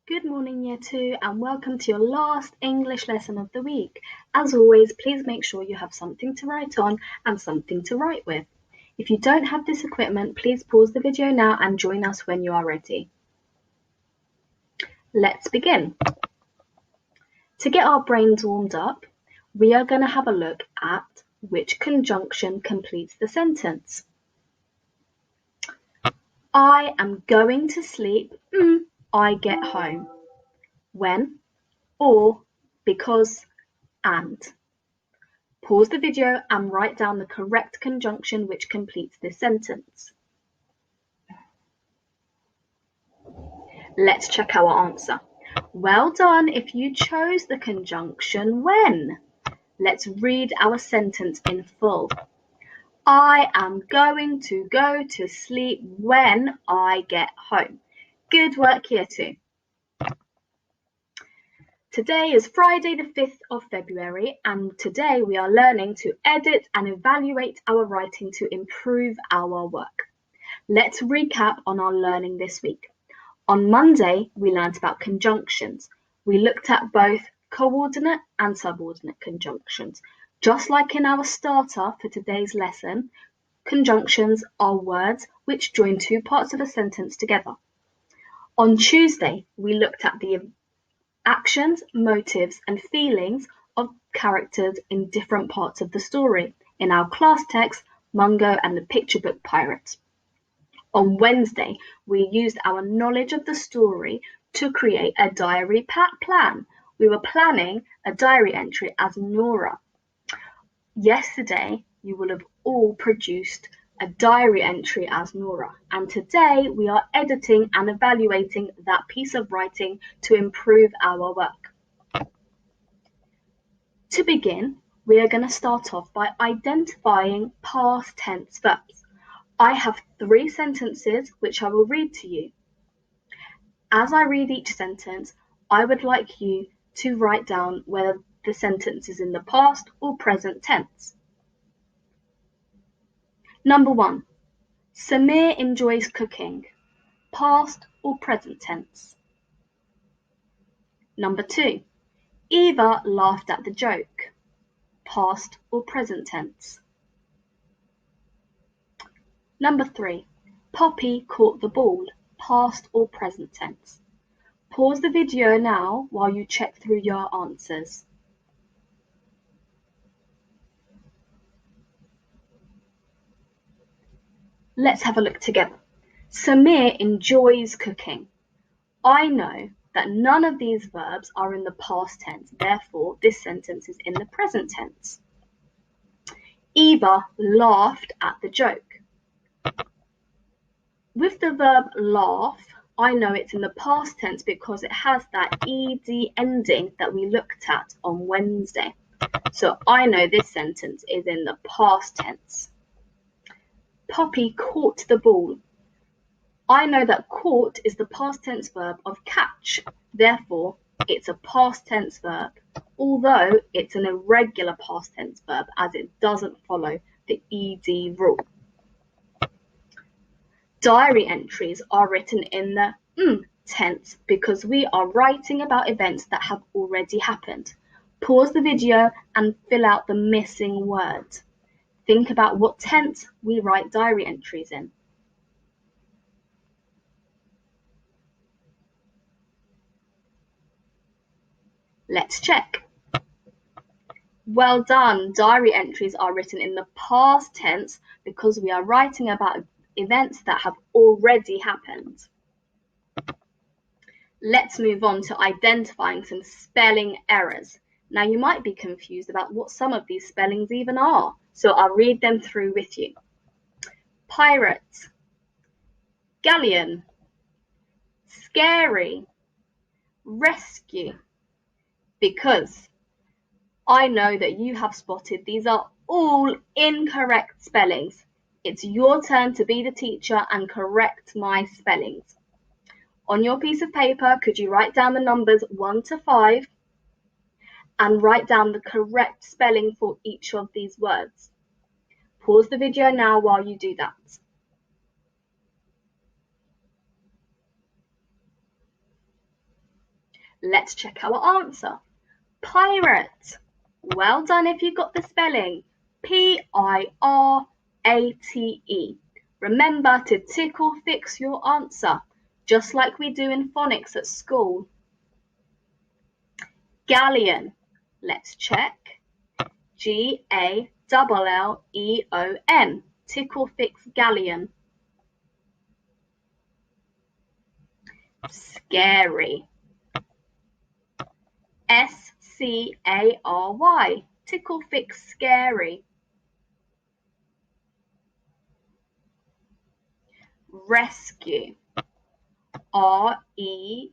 Good morning, Year 2, and welcome to your last English lesson of the week. As always, please make sure you have something to write on and something to write with. If you don't have this equipment, please pause the video now and join us when you are ready. Let's begin. To get our brains warmed up, we are going to have a look at which conjunction completes the sentence. I am going to sleep, I get home. When, or, because, and. Pause the video and write down the correct conjunction which completes this sentence. Let's check our answer. Well done if you chose the conjunction when. Let's read our sentence in full. I am going to go to sleep when I get home. Good work, Year 2. Today is Friday the 5th of February, and today we are learning to edit and evaluate our writing to improve our work. Let's recap on our learning this week. On Monday, we learned about conjunctions. We looked at both coordinate and subordinate conjunctions. Just like in our starter for today's lesson, conjunctions are words which join two parts of a sentence together. On Tuesday, we looked at the actions, motives, and feelings of characters in different parts of the story in our class text, Mungo and the Picture Book Pirate. On Wednesday, we used our knowledge of the story to create a diary plan. We were planning a diary entry as Nora. Yesterday, you will have all produced a diary entry as Nora, and today we are editing and evaluating that piece of writing to improve our work. To begin, we are going to start off by identifying past tense verbs. I have 3 sentences which I will read to you. As I read each sentence, I would like you to write down whether the sentence is in the past or present tense. Number 1. Samir enjoys cooking. Past or present tense. Number 2. Eva laughed at the joke. Past or present tense. Number 3. Poppy caught the ball. Past or present tense. Pause the video now while you check through your answers. Let's have a look together. Samir enjoys cooking. I know that none of these verbs are in the past tense, therefore this sentence is in the present tense. Eva laughed at the joke. With the verb laugh, I know it's in the past tense because it has that ed ending that we looked at on Wednesday. So I know this sentence is in the past tense. Poppy caught the ball. I know that caught is the past tense verb of catch. Therefore, it's a past tense verb, although it's an irregular past tense verb as it doesn't follow the ed rule. Diary entries are written in the tense because we are writing about events that have already happened. Pause the video and fill out the missing word. Think about what tense we write diary entries in. Let's check. Well done. Diary entries are written in the past tense because we are writing about events that have already happened. Let's move on to identifying some spelling errors. Now you might be confused about what some of these spellings even are, so I'll read them through with you. Pirate, galleon, scary, rescue. Because I know that you have spotted these are all incorrect spellings. It's your turn to be the teacher and correct my spellings. On your piece of paper, could you write down the numbers 1 to 5 and write down the correct spelling for each of these words? Pause the video now while you do that. Let's check our answer. Pirate. Well done if you got the spelling. P-I-R-A-T-E. Remember to tick or fix your answer, just like we do in phonics at school. Galleon. Let's check. G-A-L-L-E-O-N. Tick or fix galleon. Scary. S-C-A-R-Y. Tick or fix scary. Rescue. R-E-S-C-U-E.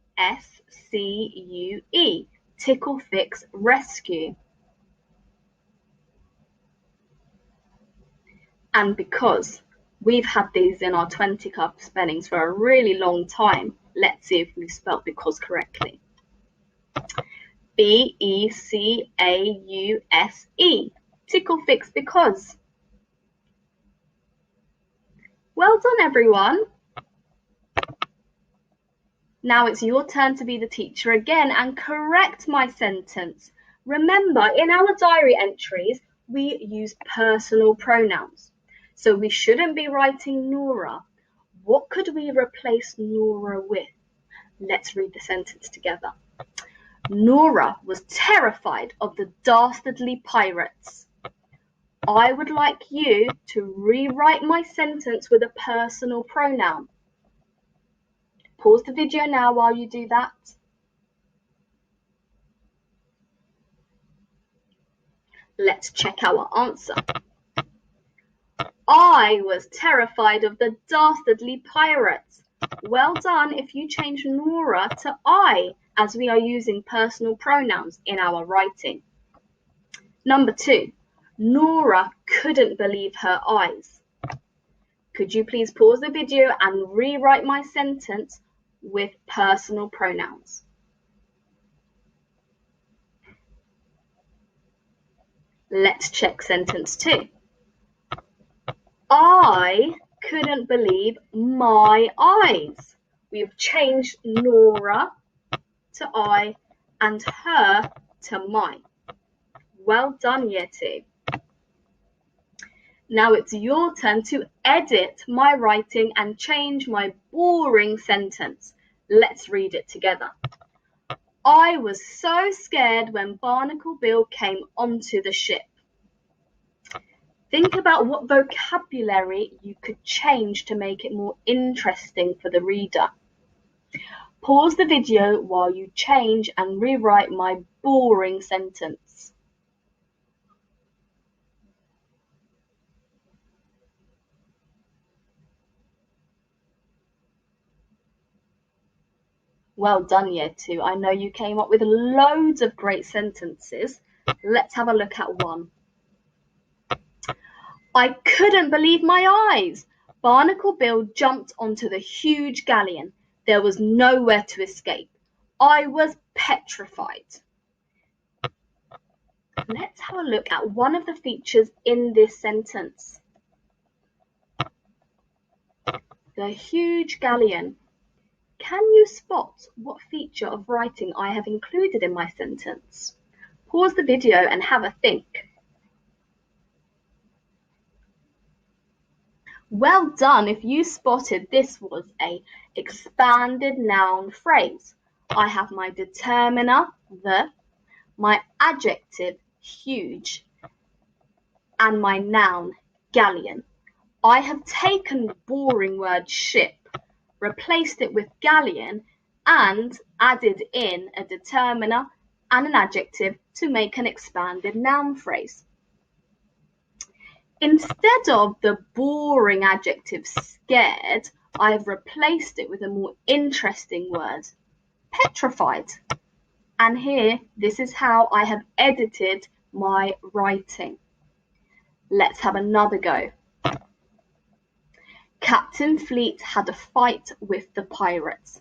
Tick or fix rescue. And because we've had these in our 20 cup spellings for a really long time, let's see if we spelled because correctly. B-E-C-A-U-S-E. Tick or fix because. Well done, everyone. Now it's your turn to be the teacher again and correct my sentence. Remember, in our diary entries, we use personal pronouns. So we shouldn't be writing Nora. What could we replace Nora with? Let's read the sentence together. Nora was terrified of the dastardly pirates. I would like you to rewrite my sentence with a personal pronoun. Pause the video now while you do that. Let's check our answer. I was terrified of the dastardly pirates. Well done if you change Nora to I, as we are using personal pronouns in our writing. Number 2, Nora couldn't believe her eyes. Could you please pause the video and rewrite my sentence with personal pronouns? Let's check sentence 2. I couldn't believe my eyes. We've changed Nora to I and her to my. Well done, Year 2. Now it's your turn to edit my writing and change my boring sentence. Let's read it together. I was so scared when Barnacle Bill came onto the ship. Think about what vocabulary you could change to make it more interesting for the reader. Pause the video while you change and rewrite my boring sentence. Well done, Year 2. I know you came up with loads of great sentences. Let's have a look at one. I couldn't believe my eyes. Barnacle Bill jumped onto the huge galleon. There was nowhere to escape. I was petrified. Let's have a look at one of the features in this sentence. The huge galleon. Can you spot what feature of writing I have included in my sentence? Pause the video and have a think. Well done if you spotted this was a expanded noun phrase. I have my determiner, the, my adjective, huge, and my noun, galleon. I have taken the boring word ship, replaced it with galleon, and added in a determiner and an adjective to make an expanded noun phrase. Instead of the boring adjective scared, I have replaced it with a more interesting word, petrified. And here, this is how I have edited my writing. Let's have another go. Captain Fleet had a fight with the pirates.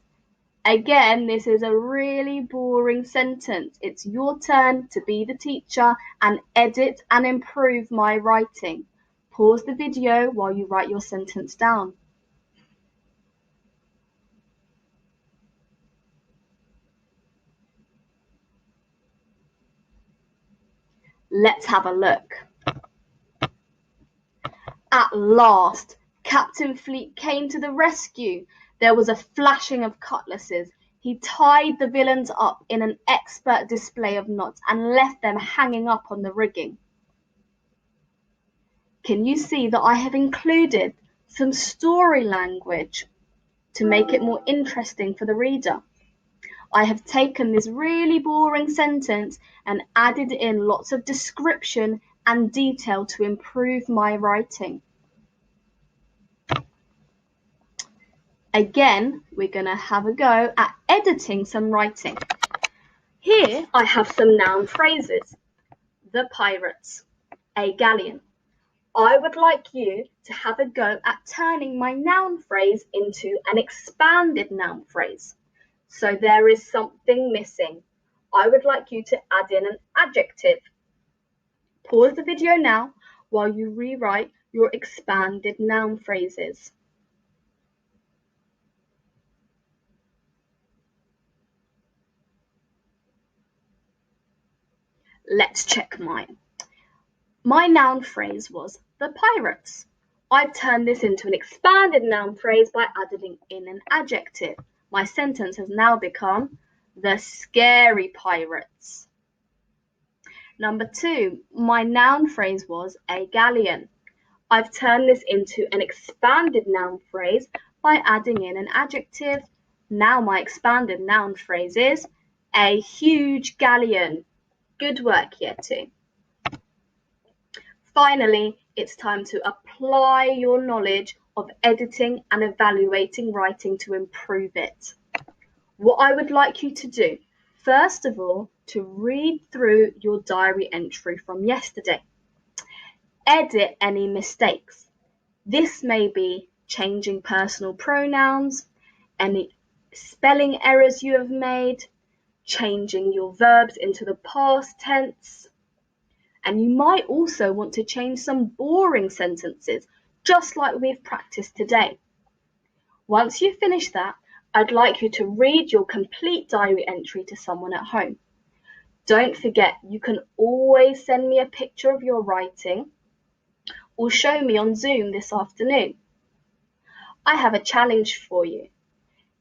Again, this is a really boring sentence. It's your turn to be the teacher and edit and improve my writing. Pause the video while you write your sentence down. Let's have a look. At last, Captain Fleet came to the rescue. There was a flashing of cutlasses. He tied the villains up in an expert display of knots and left them hanging up on the rigging. Can you see that I have included some story language to make it more interesting for the reader? I have taken this really boring sentence and added in lots of description and detail to improve my writing. Again, we're going to have a go at editing some writing. Here I have some noun phrases. The pirates, a galleon. I would like you to have a go at turning my noun phrase into an expanded noun phrase. So there is something missing. I would like you to add in an adjective. Pause the video now while you rewrite your expanded noun phrases. Let's check mine. My noun phrase was the pirates. I've turned this into an expanded noun phrase by adding in an adjective. My sentence has now become the scary pirates. Number 2, my noun phrase was a galleon. I've turned this into an expanded noun phrase by adding in an adjective. Now my expanded noun phrase is a huge galleon. Good work, Year 2. Finally, it's time to apply your knowledge of editing and evaluating writing to improve it. What I would like you to do, first of all, to read through your diary entry from yesterday. Edit any mistakes. This may be changing personal pronouns, any spelling errors you have made, changing your verbs into the past tense, and you might also want to change some boring sentences, just like we've practiced today. Once you've finished that, I'd like you to read your complete diary entry to someone at home. Don't forget, you can always send me a picture of your writing or show me on Zoom this afternoon. I have a challenge for you.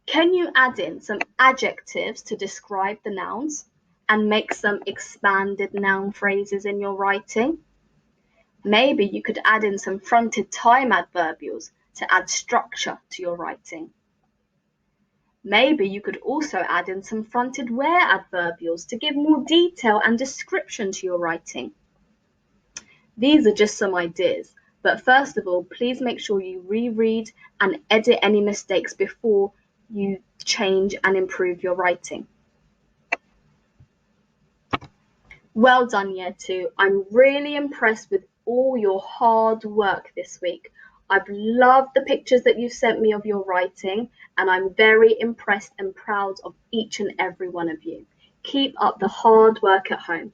Can you add in some adjectives to describe the nouns and make some expanded noun phrases in your writing? Maybe you could add in some fronted time adverbials to add structure to your writing. Maybe you could also add in some fronted where adverbials to give more detail and description to your writing. These are just some ideas, but first of all, please make sure you reread and edit any mistakes before you change and improve your writing. Well done, Year 2. I'm really impressed with all your hard work this week. I've loved the pictures that you've sent me of your writing, and I'm very impressed and proud of each and every one of you. Keep up the hard work at home.